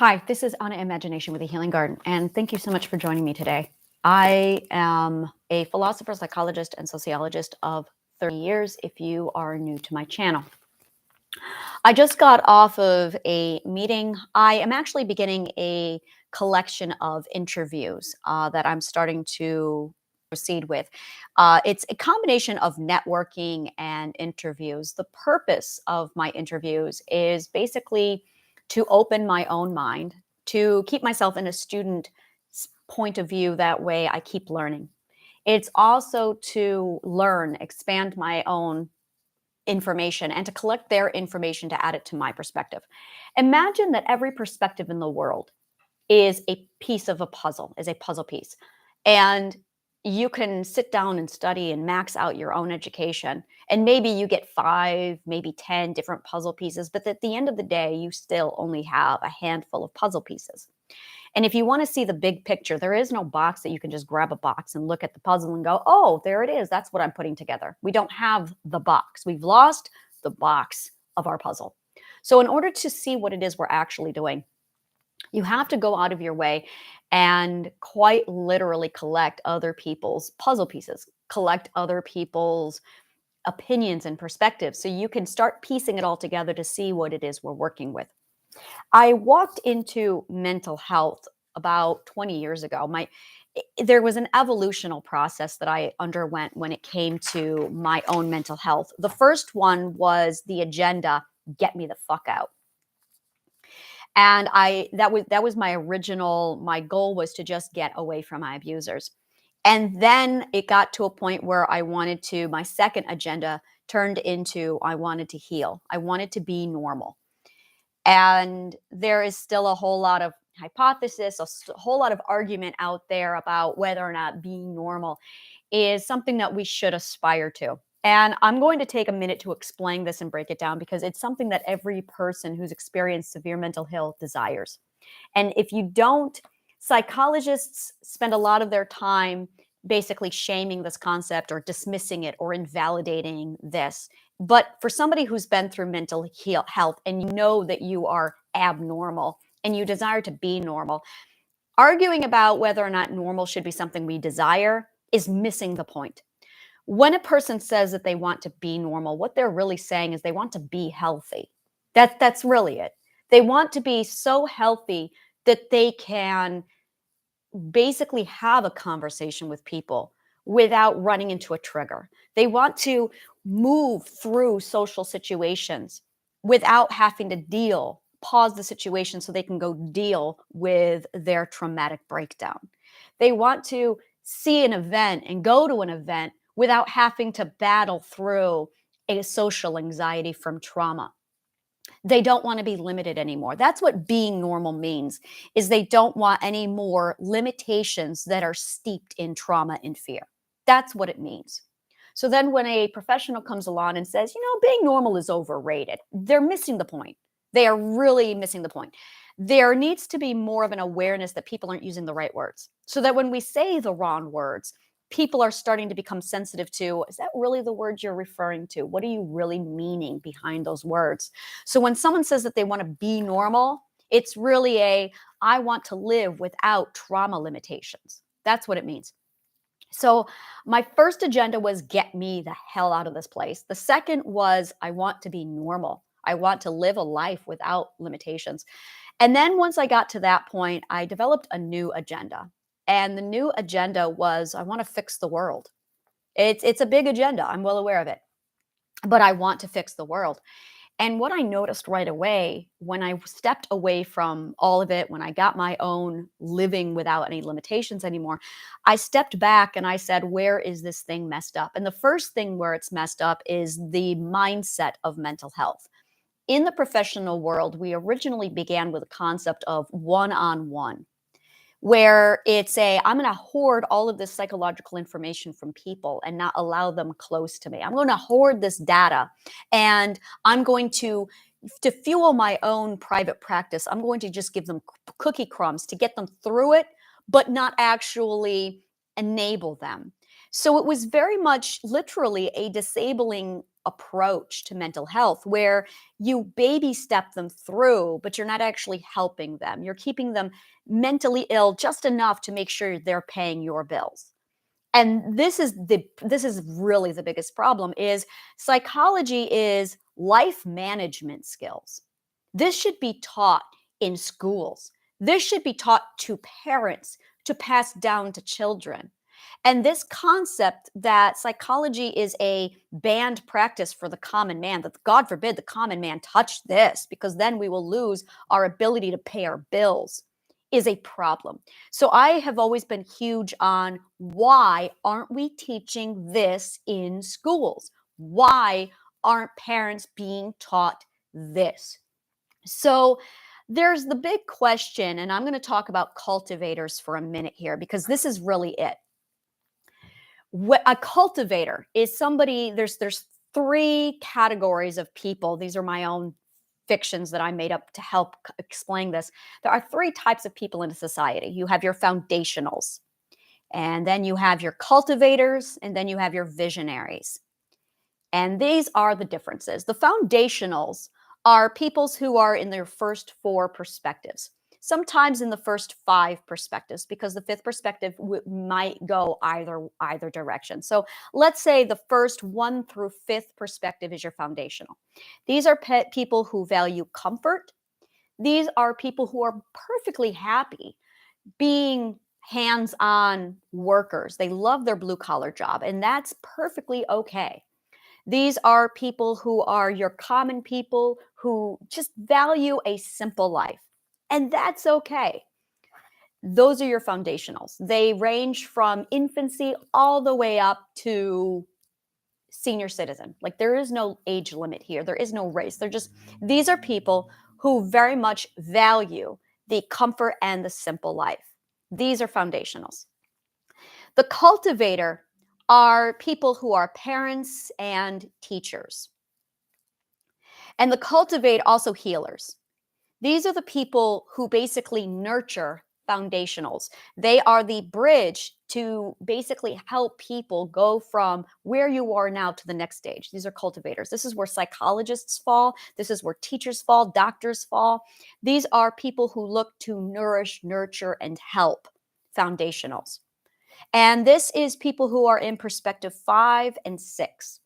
Hi, this is Anna Imagination with the Healing Garden, and thank you so much for joining me today. I am a philosopher, psychologist, and sociologist of 30 years if you are new to my channel. I just got off of a meeting. I am actually beginning a collection of interviews that I'm starting to proceed with. It's a combination of networking and interviews. The purpose of my interviews is basically to open my own mind, to keep myself in a student point of view. That way, I keep learning. It's also to learn, expand my own information and to collect their information to add it to my perspective. Imagine that every perspective in the world is a piece of a puzzle, is a puzzle piece. And you can sit down and study and max out your own education. And maybe you get 5, maybe 10 different puzzle pieces, but at the end of the day, you still only have a handful of puzzle pieces. And if you want to see the big picture, there is no box that you can just grab a box and look at the puzzle and go, oh, there it is. That's what I'm putting together. We don't have the box. We've lost the box of our puzzle. So in order to see what it is we're actually doing, you have to go out of your way and quite literally collect other people's puzzle pieces, collect other people's opinions and perspectives so you can start piecing it all together to see what it is we're working with. I walked into mental health about 20 years ago. There was an evolutional process that I underwent when it came to my own mental health. The first one was the agenda, get me the fuck out. And that was my goal was to just get away from my abusers. And then it got to a point where my second agenda turned into I wanted to heal. I wanted to be normal. And there is still a whole lot of hypothesis, a whole lot of argument out there about whether or not being normal is something that we should aspire to. And I'm going to take a minute to explain this and break it down because it's something that every person who's experienced severe mental health desires. And if you don't, psychologists spend a lot of their time basically shaming this concept or dismissing it or invalidating this. But for somebody who's been through mental health and you know that you are abnormal and you desire to be normal, arguing about whether or not normal should be something we desire is missing the point. When a person says that they want to be normal, what they're really saying is they want to be healthy. That's really it. They want to be so healthy that they can basically have a conversation with people without running into a trigger. They want to move through social situations without having to pause the situation so they can go deal with their traumatic breakdown. They want to see an event and go to an event without having to battle through a social anxiety from trauma. They don't want to be limited anymore. That's what being normal means, is they don't want any more limitations that are steeped in trauma and fear. That's what it means. So then when a professional comes along and says, being normal is overrated, they're missing the point. They are really missing the point. There needs to be more of an awareness that people aren't using the right words so that when we say the wrong words, people are starting to become sensitive to, is that really the word you're referring to? What are you really meaning behind those words? So when someone says that they want to be normal, it's really I want to live without trauma limitations. That's what it means. So my first agenda was get me the hell out of this place. The second was I want to be normal. I want to live a life without limitations. And then once I got to that point, I developed a new agenda. And the new agenda was I want to fix the world. It's a big agenda. I'm well aware of it. But I want to fix the world. And what I noticed right away when I stepped away from all of it, when I got my own living without any limitations anymore, I stepped back and I said, where is this thing messed up? And the first thing where it's messed up is the mindset of mental health. In the professional world, we originally began with a concept of one-on-one, where I'm going to hoard all of this psychological information from people and not allow them close to me. I'm going to hoard this data and I'm going to fuel my own private practice. I'm going to just give them cookie crumbs to get them through it, but not actually enable them. So it was very much literally a disabling approach to mental health where you baby step them through, but you're not actually helping them. You're keeping them mentally ill just enough to make sure they're paying your bills. And this is really the biggest problem is psychology is life management skills. This should be taught in schools. This should be taught to parents to pass down to children. And this concept that psychology is a banned practice for the common man, that God forbid the common man touch this because then we will lose our ability to pay our bills, is a problem. So I have always been huge on why aren't we teaching this in schools? Why aren't parents being taught this? So there's the big question, and I'm going to talk about cultivators for a minute here because this is really it. A cultivator is somebody, there's three categories of people. These are my own fictions that I made up to help explain this. There are three types of people in a society. You have your foundationals, and then you have your cultivators, and then you have your visionaries. And these are the differences. The foundationals are peoples who are in their first four perspectives, sometimes in the first five perspectives, because the fifth perspective might go either direction. So let's say the first one through fifth perspective is your foundational. These are people who value comfort. These are people who are perfectly happy being hands-on workers. They love their blue collar job, and that's perfectly okay. These are people who are your common people who just value a simple life. And that's okay. Those are your foundationals. They range from infancy all the way up to senior citizen. Like there is no age limit here. There is no race. These are people who very much value the comfort and the simple life. These are foundationals. The cultivator are people who are parents and teachers. And the cultivate also healers. These are the people who basically nurture foundationals. They are the bridge to basically help people go from where you are now to the next stage. These are cultivators. This is where psychologists fall. This is where teachers fall, doctors fall. These are people who look to nourish, nurture, and help foundationals. And this is people who are in perspective 5 and 6.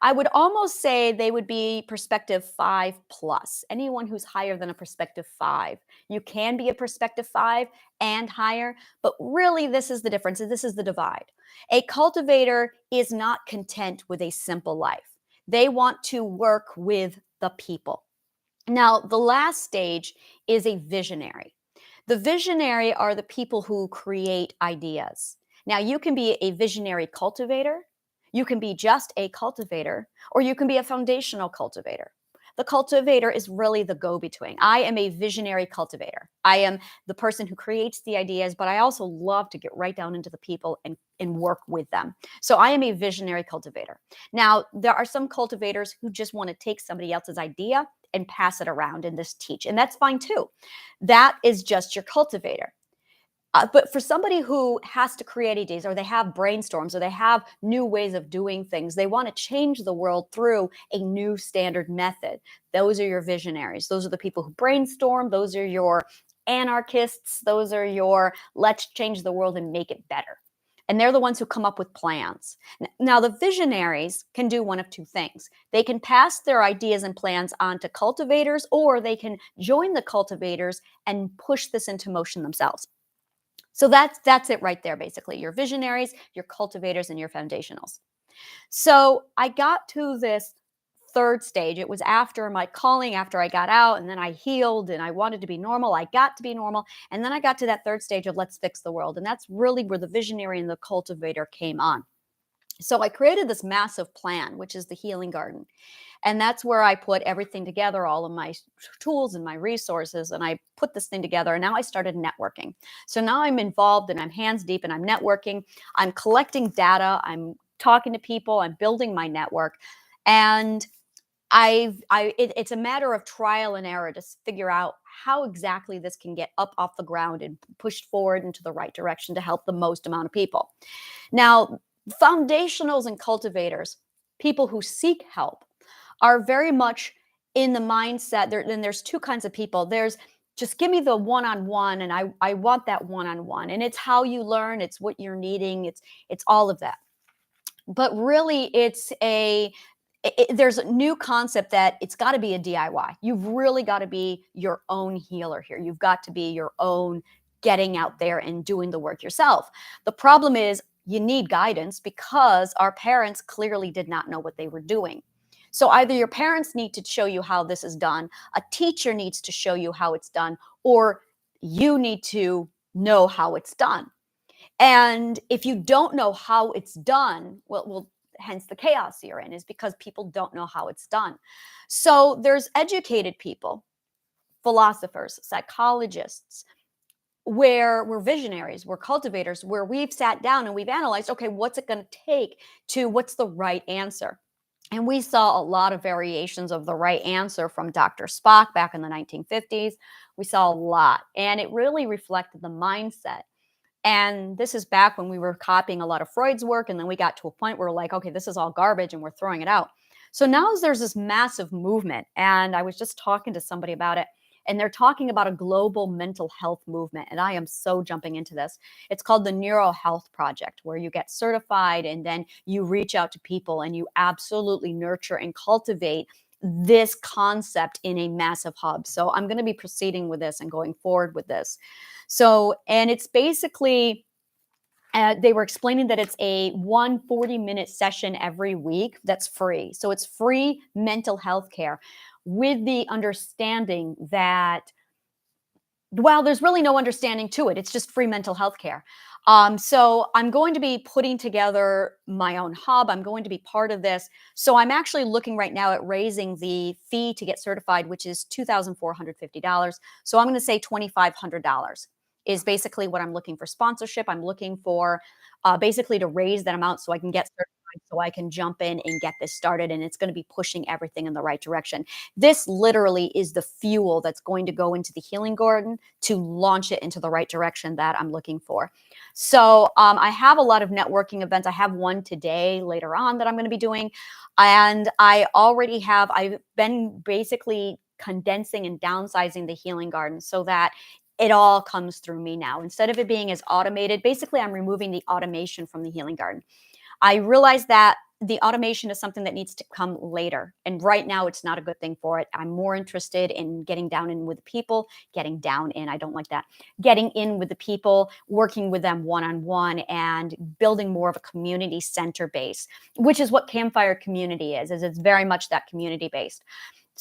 I would almost say they would be perspective 5 plus. Anyone who's higher than a perspective 5. You can be a perspective 5 and higher, but really this is the difference. This is the divide. A cultivator is not content with a simple life. They want to work with the people. Now, the last stage is a visionary. The visionary are the people who create ideas. Now, you can be a visionary cultivator, you can be just a cultivator, or you can be a foundational cultivator. The cultivator is really the go-between. I am a visionary cultivator. I am the person who creates the ideas, but I also love to get right down into the people and work with them. So I am a visionary cultivator. Now, there are some cultivators who just want to take somebody else's idea and pass it around and just teach, and that's fine too. That is just your cultivator. But for somebody who has to create ideas, or they have brainstorms, or they have new ways of doing things, they want to change the world through a new standard method. Those are your visionaries. Those are the people who brainstorm. Those are your anarchists. Those are your let's change the world and make it better. And they're the ones who come up with plans. Now, the visionaries can do one of two things. They can pass their ideas and plans on to cultivators, or they can join the cultivators and push this into motion themselves. So that's it right there, basically. Your visionaries, your cultivators, and your foundationals. So I got to this third stage. It was after my calling, after I got out, and then I healed and I wanted to be normal. I got to be normal. And then I got to that third stage of let's fix the world. And that's really where the visionary and the cultivator came on. So I created this massive plan, which is the healing garden. And that's where I put everything together, all of my tools and my resources, and I put this thing together. And now I started networking. So now I'm involved and I'm hands deep and I'm networking. I'm collecting data. I'm talking to people. I'm building my network. And it's a matter of trial and error to figure out how exactly this can get up off the ground and pushed forward into the right direction to help the most amount of people. Now, foundationals and cultivators, people who seek help are very much in the mindset there. Then there's two kinds of people. There's just give me the one-on-one, and I want that one-on-one, and it's how you learn, it's what you're needing, it's all of that. But really, there's a new concept that it's got to be a DIY. You've really got to be your own healer here. You've got to be your own getting out there and doing the work yourself. The problem is you need guidance because our parents clearly did not know what they were doing. So either your parents need to show you how this is done, a teacher needs to show you how it's done, or you need to know how it's done. And if you don't know how it's done, well, hence the chaos you're in, is because people don't know how it's done. So there's educated people, philosophers, psychologists, where we're visionaries, we're cultivators, where we've sat down and we've analyzed, okay, what's it going to take to what's the right answer? And we saw a lot of variations of the right answer from Dr. Spock back in the 1950s. We saw a lot, and it really reflected the mindset. And this is back when we were copying a lot of Freud's work. And then we got to a point where we're like, okay, this is all garbage and we're throwing it out. So now there's this massive movement. And I was just talking to somebody about it. And they're talking about a global mental health movement. And I am so jumping into this. It's called the Neuro-Health Project, where you get certified and then you reach out to people and you absolutely nurture and cultivate this concept in a massive hub. So I'm going to be proceeding with this and going forward with this. So, and it's basically, they were explaining that it's a 140-minute session every week that's free. So it's free mental health care with the understanding that, well, there's really no understanding to it. It's just free mental health care. So I'm going to be putting together my own hub. I'm going to be part of this. So I'm actually looking right now at raising the fee to get certified, which is $2,450. So I'm going to say $2,500 is basically what I'm looking for sponsorship. I'm looking for basically to raise that amount so I can get certified, so I can jump in and get this started. And it's going to be pushing everything in the right direction. This literally is the fuel that's going to go into the healing garden to launch it into the right direction that I'm looking for. So I have a lot of networking events. I have one today later on that I'm going to be doing. And I've been basically condensing and downsizing the healing garden so that it all comes through me now. Instead of it being as automated, basically I'm removing the automation from the healing garden. I realize that the automation is something that needs to come later. And right now, it's not a good thing for it. I'm more interested in getting down in with the people, getting down in, I don't like that, getting in with the people, working with them one-on-one, and building more of a community center base, which is what Campfire Community is it's very much that community based.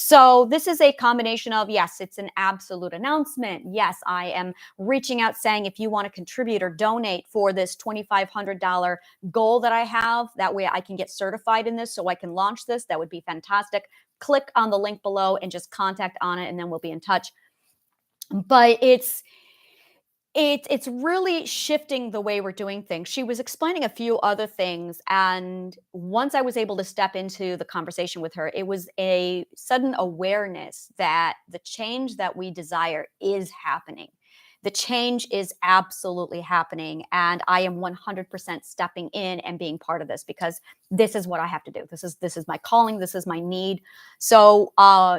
So this is a combination of, yes, it's an absolute announcement. Yes, I am reaching out saying if you want to contribute or donate for this $2,500 goal that I have, that way I can get certified in this so I can launch this. That would be fantastic. Click on the link below and just contact on it, and then we'll be in touch. But it's really shifting the way we're doing things. She was explaining a few other things, and once I was able to step into the conversation with her, it was a sudden awareness that the change that we desire is happening. The change is absolutely happening, and I am 100% stepping in and being part of this because this is what I have to do. This is my calling. This is my need. So,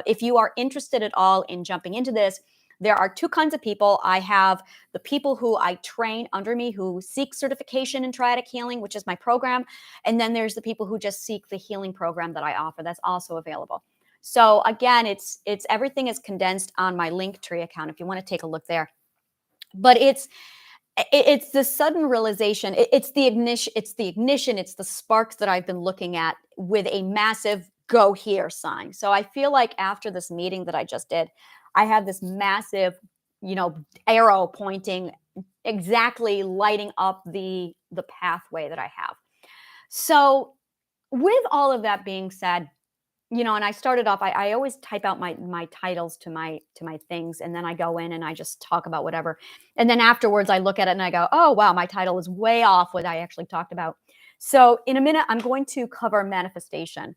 if you are interested at all in jumping into this, there are two kinds of people. I have the people who I train under me who seek certification in triadic healing, which is my program. And then there's the people who just seek the healing program that I offer. That's also available. So again, it's everything is condensed on my Linktree account if you want to take a look there. But it's the sudden realization, it's the ignition, it's the sparks that I've been looking at with a massive go here sign. So I feel like after this meeting that I just did, I have this massive, arrow pointing exactly lighting up the pathway that I have. So with all of that being said, and I started off, I always type out my titles to my things, and then I go in and I just talk about whatever. And then afterwards I look at it and I go, oh wow, my title is way off what I actually talked about. So in a minute, I'm going to cover manifestation.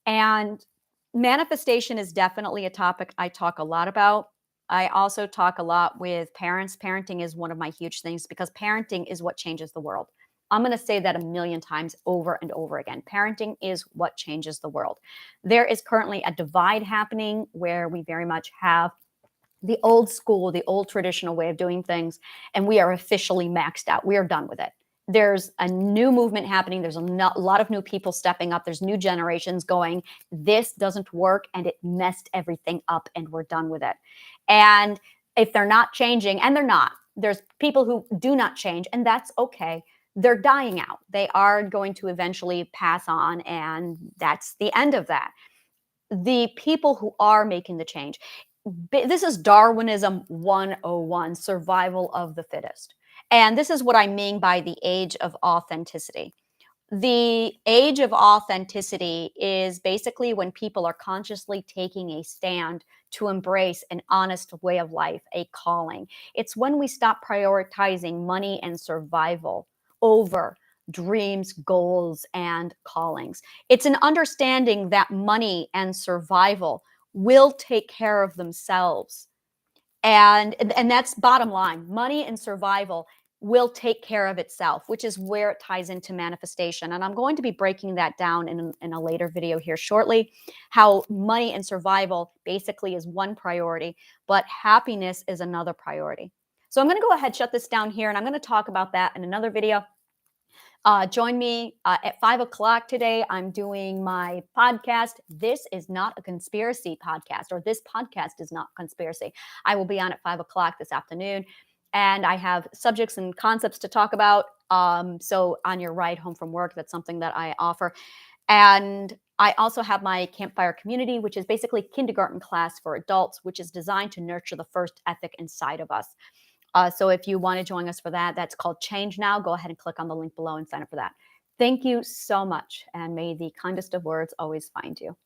And manifestation is definitely a topic I talk a lot about. I also talk a lot with parents. Parenting is one of my huge things because parenting is what changes the world. I'm going to say that a million times over and over again. Parenting is what changes the world. There is currently a divide happening where we very much have the old school, the old traditional way of doing things, and we are officially maxed out. We are done with it. There's a new movement happening. There's a lot of new people stepping up. There's new generations going, this doesn't work, and it messed everything up, and we're done with it. And if they're not changing, and they're not, there's people who do not change, and that's okay. They're dying out. They are going to eventually pass on, and that's the end of that. The people who are making the change, this is Darwinism 101, survival of the fittest. And this is what I mean by the age of authenticity. The age of authenticity is basically when people are consciously taking a stand to embrace an honest way of life, a calling. It's when we stop prioritizing money and survival over dreams, goals, and callings. It's an understanding that money and survival will take care of themselves. And that's bottom line. Money and survival will take care of itself, which is where it ties into manifestation. And I'm going to be breaking that down in a later video here shortly, how money and survival basically is one priority, but happiness is another priority. So I'm going to go ahead, shut this down here, and I'm going to talk about that in another video. Join me at 5 o'clock today. I'm doing my podcast. This is not a conspiracy podcast, or this podcast is not conspiracy. I will be on at 5 o'clock this afternoon, and I have subjects and concepts to talk about. So on your ride home from work, that's something that I offer. And I also have my Campfire community, which is basically kindergarten class for adults, which is designed to nurture the first ethic inside of us. So if you want to join us for that, that's called Change Now. Go ahead and click on the link below and sign up for that. Thank you so much, and may the kindest of words always find you.